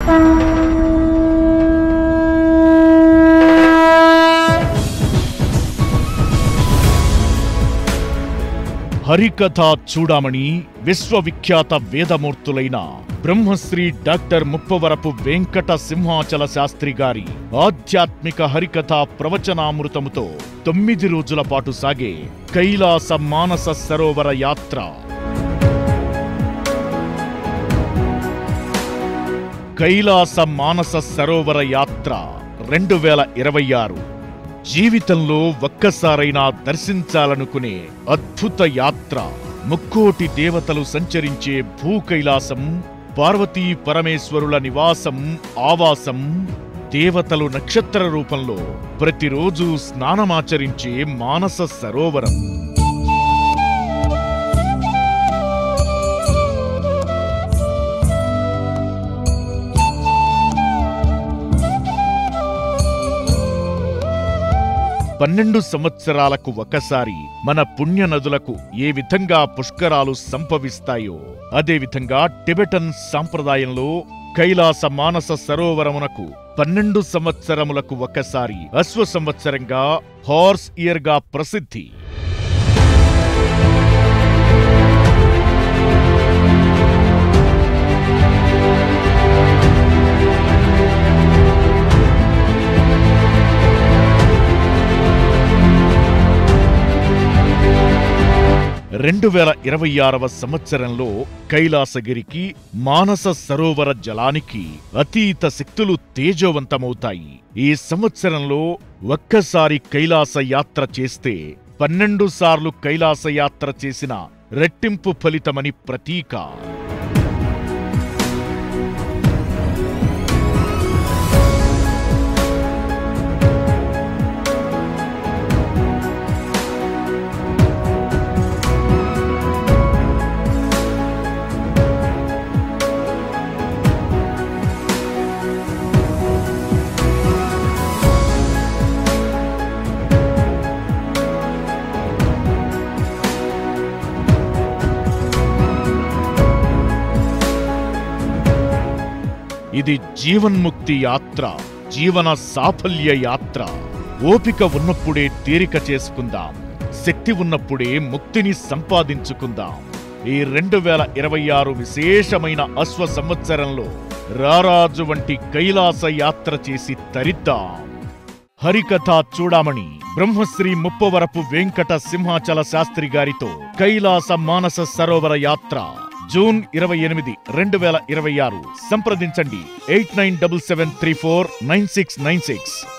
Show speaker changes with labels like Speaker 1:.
Speaker 1: హరికథ చూడమని విశ్వవిఖ్యాత వేదమూర్తులైన బ్రహ్మశ్రీ డాక్టర్ ముప్పవరపు వెంకట సింహాచల శాస్త్రి గారి ఆధ్యాత్మిక హరికథ ప్రవచనామృతముతో 9 రోజుల పాటు సాగే కైలాస మానస సరోవర యాత్ర. కైలాస మానస సరోవర యాత్ర 2026 జీవితంలో ఒక్కసారైనా దర్శించాలనుకునే అద్భుత యాత్ర. ముక్కోటి దేవతలు సంచరించే భూ కైలాసం, పార్వతీ పరమేశ్వరుల నివాసం, ఆవాసం, దేవతలు నక్షత్ర రూపంలో ప్రతిరోజు స్నానమాచరించే మానస సరోవరం. పన్నెండు సంవత్సరాలకు ఒకసారి మన పుణ్య నదులకు ఏ విధంగా పుష్కరాలు సంభవిస్తాయో అదేవిధంగా టిబెటన్ సాంప్రదాయంలో కైలాస మానస సరోవరమునకు 12 సంవత్సరములకు ఒకసారి అశ్వ సంవత్సరంగా, హార్స్ ఇయర్ గా ప్రసిద్ధి. సంవత్సరంలో కైలాసగిరికి, మానస సరోవర జలానికి అతీత శక్తులు తేజవంతమవుతాయి. ఈ సంవత్సరంలో ఒక్కసారి కైలాస యాత్ర చేస్తే 12 సార్లు కైలాస యాత్ర చేసిన రెట్టింపు ఫలితమని ప్రతీక. ఇది జీవన్ముక్తి యాత్ర, జీవన సాఫల్య యాత్ర. ఓపిక ఉన్నప్పుడే తీరిక చేసుకుందాం, శక్తి ఉన్నప్పుడే ముక్తిని సంపాదించుకుందాం. ఈ 2026 విశేషమైన అశ్వ సంవత్సరంలో రారాజు వంటి కైలాస యాత్ర చేసి తరిద్దాం. హరికథ చూడమని బ్రహ్మశ్రీ ముప్పవరపు వెంకట సింహాచల శాస్త్రి గారితో కైలాస మానస సరోవర యాత్ర జూన్ 28, 2026. సంప్రదించండి 8977349696.